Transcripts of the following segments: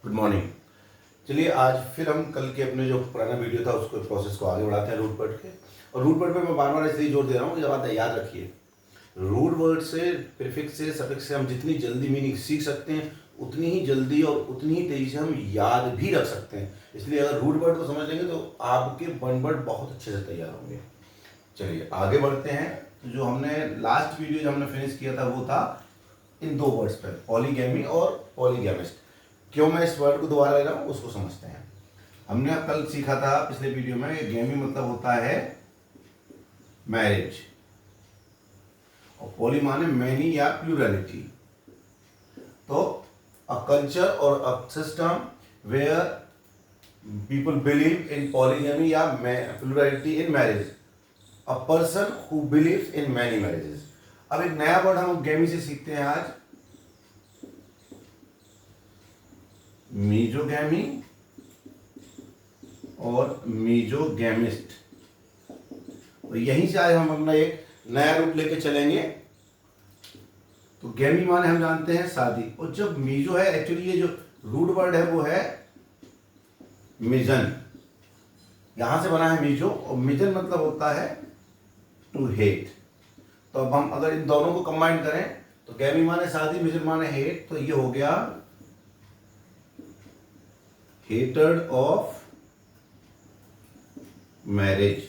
Good morning. चलिए आज फिर हम कल के अपने जो पुराना वीडियो था उसको प्रोसेस को आगे बढ़ाते हैं रूट वर्ड के। और रूट वर्ड पे मैं बार बार इसलिए जोर दे रहा हूँ, ये बात याद रखिए, रूट वर्ड से, प्रीफिक्स से, सफिक्स से हम जितनी जल्दी मीनिंग सीख सकते हैं उतनी ही जल्दी और उतनी ही तेजी से हम याद भी रख सकते हैं। इसलिए अगर रूट वर्ड को समझ लेंगे तो आपके वन वर्ड बहुत अच्छे से तैयार होंगे। चलिए आगे बढ़ते हैं। तो जो हमने लास्ट वीडियो जो हमने फिनिश किया था वो था इन दो वर्ड्स पर, पॉलीगैमी और पॉलीगैमिस्ट। क्यों मैं इस वर्ड को दोबारा ले रहा हूँ उसको समझते हैं। हमने कल सीखा था पिछले वीडियो में, गैमी मतलब होता है मैरिज और पॉली माने मैनी या प्लूरलिटी। तो अ कल्चर और a system where people believe in polygamy या plurality in marriage, a person who believes in many marriages. अब एक नया वर्ड हम गैमी से सीखते हैं आज, मीजोगैमी और मीजोगैमिस्ट। और यहीं से आज हम अपना एक नया रूप लेके चलेंगे। तो गैमी माने हम जानते हैं शादी, और जब मीजो है, एक्चुअली ये जो रूट वर्ड है वो है मिजन, यहां से बना है मीजो, और मिजन मतलब होता है टू हेट। तो अब हम अगर इन दोनों को कंबाइन करें तो गैमी माने शादी, मिजन माने हेट, तो ये हो गया हेटर्ड ऑफ मैरिज।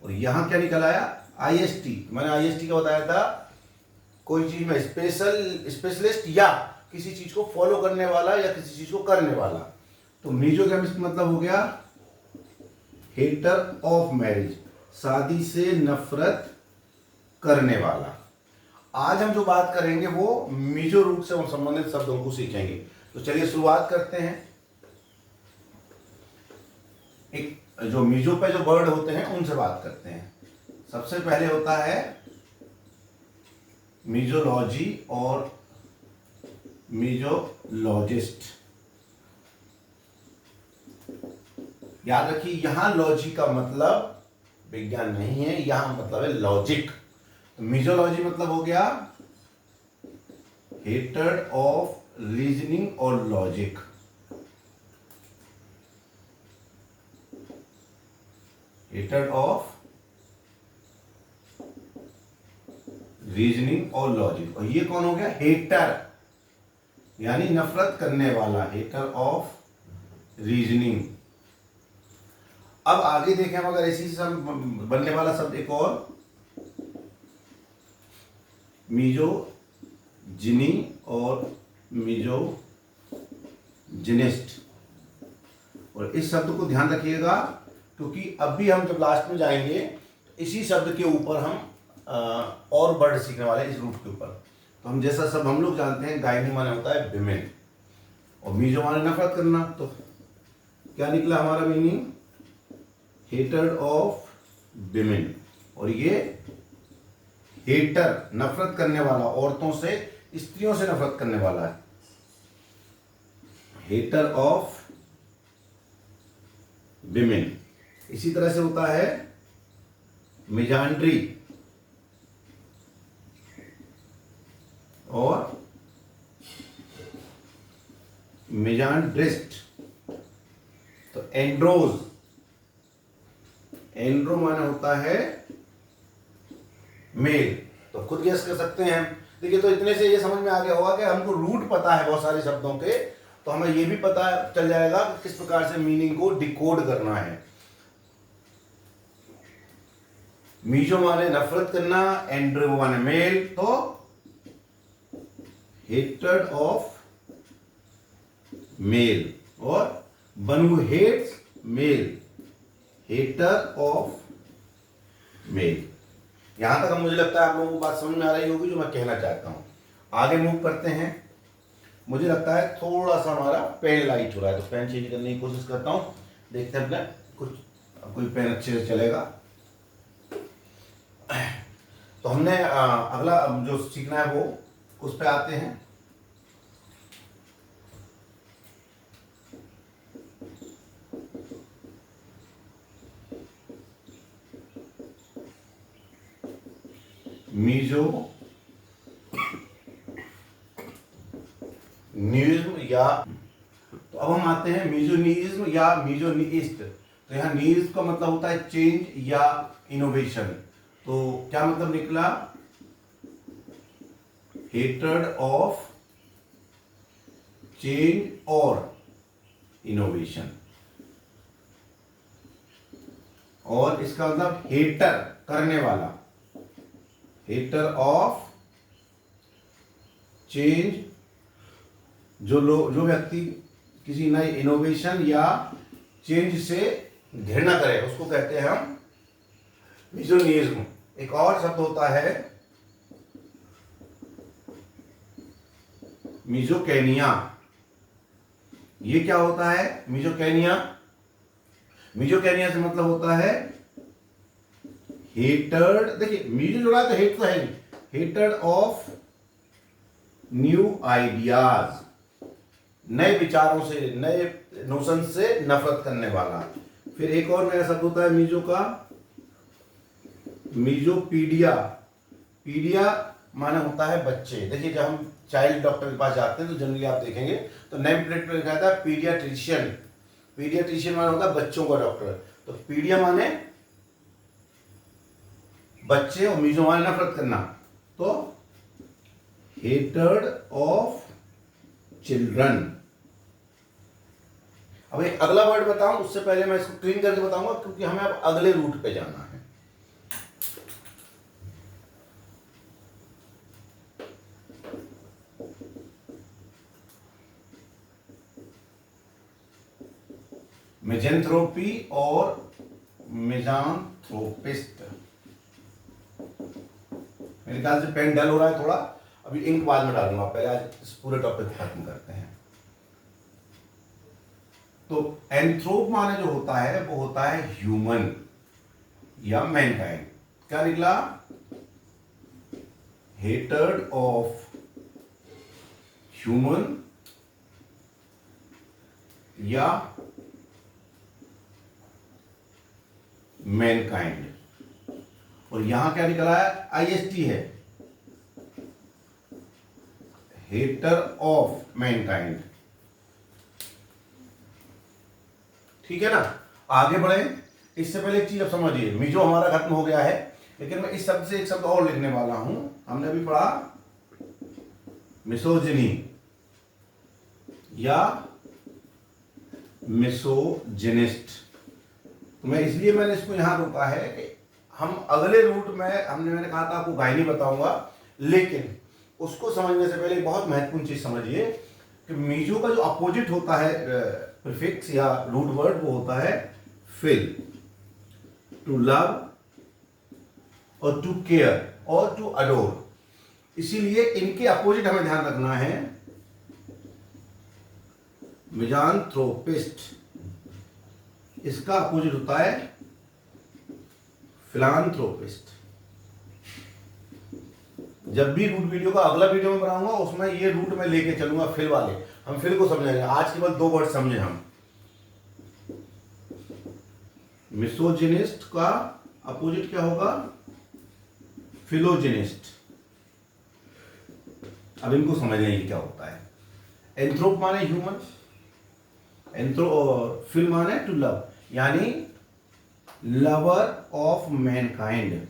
और यहां क्या निकल आया, आईएसटी। मैंने आईएसटी का बताया था, कोई चीज में स्पेशलिस्ट या किसी चीज को फॉलो करने वाला या किसी चीज को करने वाला। तो मीजोगैमिस्ट मतलब हो गया हेटर ऑफ मैरिज, शादी से नफरत करने वाला। आज हम जो बात करेंगे वो मीजो रूट से संबंधित शब्दों को सीखेंगे। तो चलिए शुरुआत करते हैं। एक जो मीजो पे जो वर्ड होते हैं उनसे बात करते हैं। सबसे पहले होता है मीजोलॉजी और मीजोलॉजिस्ट। याद रखिए, यहां लॉजी का मतलब विज्ञान नहीं है, यहां मतलब है लॉजिक। तो मीजोलॉजी मतलब हो गया हेटेड ऑफ रीजनिंग और लॉजिक। हेटेड ऑफ रीजनिंग और लॉजिक। और ये कौन हो गया, हेटर यानी नफरत करने वाला, हेटर ऑफ रीजनिंग। अब आगे देखें हम, अगर इसी से बनने वाला शब्द एक और, मीजोजिनी और मीजोजिनिस्ट। और इस शब्द को ध्यान रखिएगा क्योंकि अभी हम जब लास्ट में जाएंगे तो इसी शब्द के ऊपर हम और वर्ड सीखने वाले हैं इस रूट के ऊपर। तो हम जैसा सब हम लोग जानते हैं, गायनी माने होता है विमेन और मीजो माने नफरत करना। तो क्या निकला हमारा मीनिंग, हेटर ऑफ विमेन। और ये हेटर नफरत करने वाला, औरतों से, स्त्रियों से नफरत करने वाला है, हेटर ऑफ विमेन। इसी तरह से होता है मिजांड्री और मिजांड्रिस्ट। तो एंड्रोज, एंड्रो माना होता है मेल। तो खुद गेस कर सकते हैं। देखिए, तो इतने से ये समझ में आ गया होगा कि हमको रूट पता है बहुत सारे शब्दों के, तो हमें ये भी पता चल जाएगा कि किस प्रकार से मीनिंग को डिकोड करना है। मीजो माने नफरत करना, एंड्रो माने मेल, तो हेटेड ऑफ मेल। और one who hates male, hater of male. यहां तक मुझे लगता है आप लोगों को बात समझ में आ रही होगी जो मैं कहना चाहता हूं। आगे मूव करते हैं। मुझे लगता है थोड़ा सा हमारा पेन लाइट हो रहा है, तो पेन चेंज करने की कोशिश करता हूं। देखते हैं अपने कुछ, कोई पेन अच्छे से चलेगा। तो हमने अगला जो सीखना है वो उस पे आते हैं। मीजो न्यूज़ या तो अब हम आते हैं मीजोनिज्म या मीजोनिस्ट। तो यहाँ नीज का मतलब होता है चेंज या इनोवेशन। तो क्या मतलब निकला? हेट्रेड ऑफ चेंज और इनोवेशन। और इसका मतलब हेटर करने वाला, हेटर ऑफ चेंज, जो व्यक्ति किसी नए इनोवेशन या चेंज से घृणा करे उसको कहते हैं हम मिजोनिज्म। एक और शब्द होता है मिजोकैनिया। ये क्या होता है मिजोकैनिया? मिजोकैनिया से मतलब होता है हेटर्ड, देखिए मीजो जुड़ा है तो हेट तो है नहीं, हेटर्ड ऑफ न्यू आइडियाज, नए विचारों से, नए नोशन से नफरत करने वाला। फिर एक और नया शब्द होता है मीजो का, मीजोपीडिया। पीडिया माने होता है बच्चे। देखिए जब हम चाइल्ड डॉक्टर के पास जाते हैं तो जनरली आप देखेंगे तो नेम प्लेट पर लिखा था पीडियाट्रिशियन। पीडियाट्रिशियन माने होता है बच्चों का डॉक्टर। तो पीडिया माने बच्चे और मीजो माने नफरत करना। तो हेटर्ड ऑफ चिल्ड्रन। अब एक अगला वर्ड बताऊं उससे पहले मैं इसको क्लीन करके बताऊंगा क्योंकि हमें अब अगले रूट पे जाना है। मिज़ैंथ्रोपी और मिज़ांथ्रोपिस्ट। मेरे ख्याल से पेन डल हो रहा है थोड़ा, अभी इंक बाद में डालूंगा, पहले आज इस पूरे टॉपिक को खत्म करते हैं। तो एंथ्रोप माने जो होता है वो होता है ह्यूमन या मैनकाइंड। क्या निकला? हेटर्ड ऑफ ह्यूमन या मैनकाइंड। और यहां क्या निकला है? आईएसटी है, हेटर ऑफ मैनकाइंड। ठीक है ना? आगे बढ़े इससे पहले एक चीज अब समझिए, मीजो हमारा खत्म हो गया है लेकिन मैं इस शब्द से एक शब्द और लिखने वाला हूं। हमने अभी पढ़ा मिसोजिनी या मिसोजिनिस्ट। तो मैं इसलिए मैंने इसको यहां रोका है कि हम अगले रूट में मैंने कहा था आपको गायनी बताऊंगा, लेकिन उसको समझने से पहले बहुत महत्वपूर्ण चीज समझिए कि मीजो का जो अपोजिट होता है प्रीफिक्स या रूट वर्ड वो होता है फिल, टू लव और टू केयर और टू अडोर। इसीलिए इनके अपोजिट हमें ध्यान रखना है। मिज़ांथ्रोपिस्ट, इसका अपोजिट होता है फिलांथ्रोपिस्ट। जब भी रूट वीडियो का अगला वीडियो में बनाऊंगा उसमें ये रूट में लेके चलूंगा फिल वाले, हम फिल को समझेंगे। आज केवल दो वर्ड समझे हम। मिसोजिनिस्ट का अपोजिट क्या होगा? फिलोजिनिस्ट। अब इनको समझने की क्या होता है। एंथ्रोप माने ह्यूमन, फिल माने टू लव, यानी लवर ऑफ मैनकाइंड,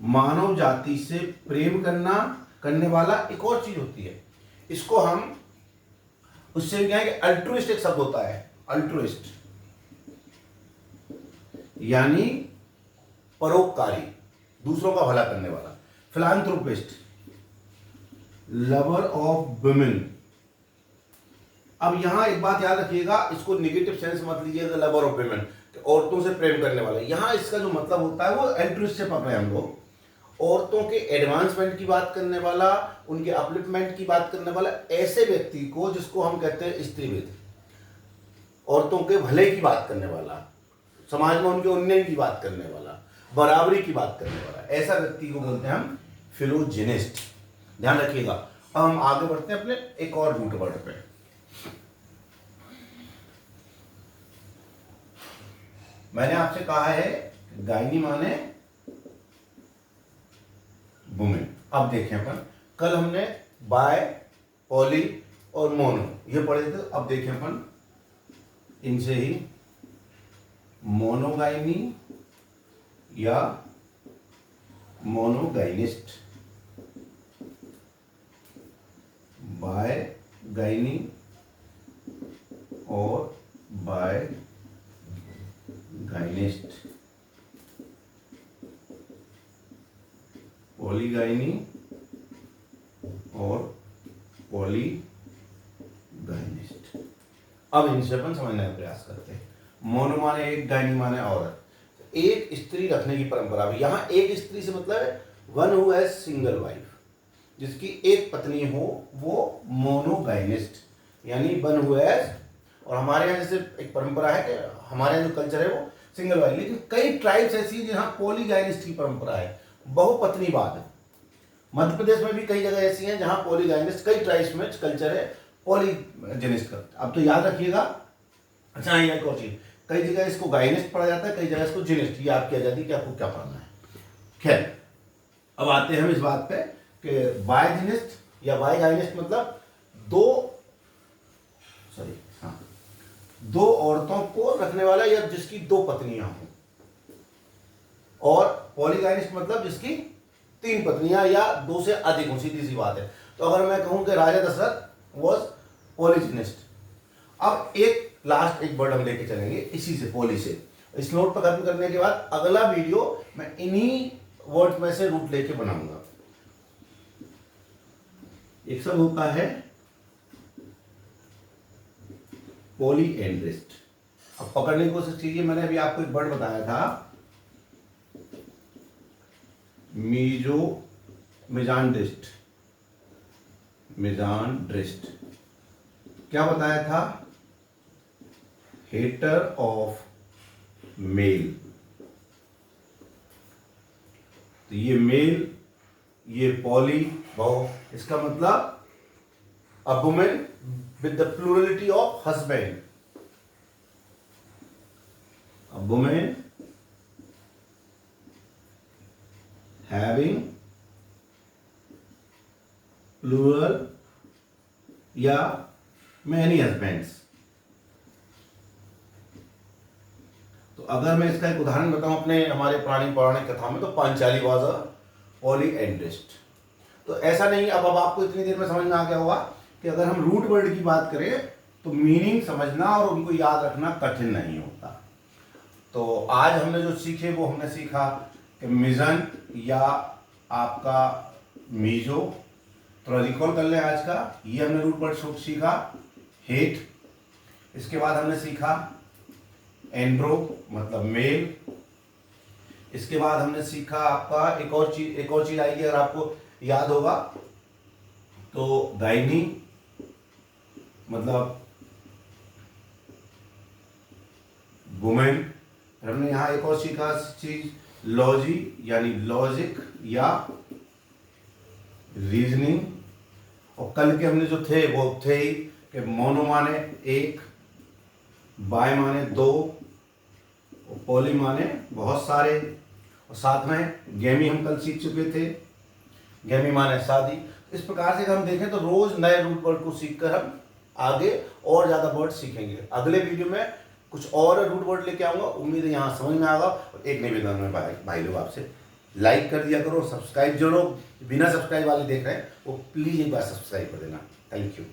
मानव जाति से प्रेम करने वाला। एक और चीज होती है, इसको हम उससे क्या है कि अल्ट्रुइस्ट एक शब्द होता है, अल्ट्रुइस्ट यानी परोपकारी, दूसरों का भला करने वाला। Philanthropist lover of women. अब यहां एक बात याद रखिएगा, इसको नेगेटिव सेंस मत लीजिएगा लवर ऑफ वुमेन, औरतों से प्रेम करने वाला। यहां इसका जो मतलब होता है वो अल्ट्रुइस्ट से पकड़े हम लोग, औरतों के एडवांसमेंट की बात करने वाला, उनके अपलिफ्टमेंट की बात करने वाला, ऐसे व्यक्ति को जिसको हम कहते हैं स्त्रीविद, औरतों के भले की बात करने वाला, समाज में उनके उन्नयन की बात करने वाला, बराबरी की बात करने वाला, ऐसा व्यक्ति को बोलते हैं हम फिलोजिनिस्ट। ध्यान रखिएगा। अब हम आगे बढ़ते हैं अपने एक और रूट वर्ड पे। मैंने आपसे कहा है गायनी माने वुमेन। अब देखें अपन, कल हमने बाय, पॉली और मोनो ये पढ़े थे। अब देखें अपन इनसे ही मोनोगाइनी या मोनोगाइनिस्ट, बायगाइनी और बायगाइनिस्ट, पॉलीगाइनी और पॉलीगाइनिस्ट। अब इनसे अपन समझने का प्रयास करते हैं। मोनो माने एक, गाइनी माने औरत। एक स्त्री रखने की परंपरा भी, यहाँ एक स्त्री से मतलब है one who has single wife, जिसकी एक पत्नी हो, वो मोनोगाइनिस्ट यानी वन हु हैज। और हमारे यहाँ जैसे एक परंपरा है कि हमारे यहाँ जो कल्चर है वो सिंगल वाइफ, लेकिन कई ट्राइब्स ऐसी हैं जहाँ पॉलीगाइनिस्ट की परंपरा है, बहुपत्नीवाद। मध्य प्रदेश में भी कई जगह ऐसी हैं जहाँ पॉलीगाइनिस्ट, कई ट्राइब्स में कल्चर है पॉलीजेनिस्ट का। अब तो याद रखिएगा। अच्छा ये एक और चीज, कई जगह इसको गाइनिस्ट पढ़ा जाता है, कई जगह इसको जिनिस्ट। ये आपकी आजादी कि आपको क्या पढ़ना है। खैर, अब आते हैं हम इस बात पे कि बायजिनिस्ट या बायगाइनिस्ट मतलब दो औरतों को रखने वाला या जिसकी दो पत्नियां हों, और पॉलीगाइनिस्ट मतलब जिसकी तीन पत्नियां या दो से अधिक हो। सीधी सी बात है। तो अगर मैं कहूं कि राजा दशरथ वॉज पॉलीजिनिस्ट। अब एक लास्ट एक वर्ड हम लेके चलेंगे इसी से, पॉली से। इस नोट पर खत्म करने के बाद अगला वीडियो मैं इन्हीं वर्ड में से रूट लेके बनाऊंगा। एक सब होता है पॉलीएंड्रिस्ट। अब पकड़ने की कोशिश कीजिए। मैंने अभी आपको एक वर्ड बताया था मिजांड्रिस्ट। क्या बताया था? Hater of male. तो ये मेल, ये पॉली बहु, इसका मतलब a woman with the plurality of husband. A woman having plural या many husbands. तो अगर मैं इसका एक उदाहरण बताऊं अपने हमारे पुरानी पौराणिक कथा में, तो पांचाली वाज अ पॉलीएंड्रिस्ट। तो ऐसा नहीं, अब आपको इतनी देर में समझ में आ गया होगा कि अगर हम रूट वर्ड की बात करें तो मीनिंग समझना और उनको याद रखना कठिन नहीं होता। तो आज हमने जो सीखे वो हमने सीखा कि मिजन या आपका मीजो, थोड़ा रिकॉल कर लें आज का। ये हमने रूट वर्ड सीखा, हेट। इसके बाद हमने सीखा एंड्रो मतलब मेल। इसके बाद हमने सीखा आपका एक और चीज आएगी अगर आपको याद होगा तो गाइनी मतलब वुमेन। हमने यहां एक और सीखा चीज लॉजी यानी लॉजिक या रीजनिंग। और कल के हमने जो थे वो थे ही कि मोनो माने एक, बाय माने दो, और पॉली माने बहुत सारे, और साथ में गैमी हम कल सीख चुके थे। गैमी माने शादी। इस प्रकार से हम देखें तो रोज नए रूट वर्ड को सीखकर हम आगे और ज्यादा वर्ड सीखेंगे। अगले वीडियो में कुछ और रूट वर्ड लेके आऊंगा। उम्मीद है यहाँ समझ में आएगा। और एक निवेदन में भाई लोग आपसे, लाइक कर दिया करो, सब्सक्राइब। जो लोग बिना सब्सक्राइब वाले देख रहे हैं वो प्लीज एक बार सब्सक्राइब कर देना। Thank you.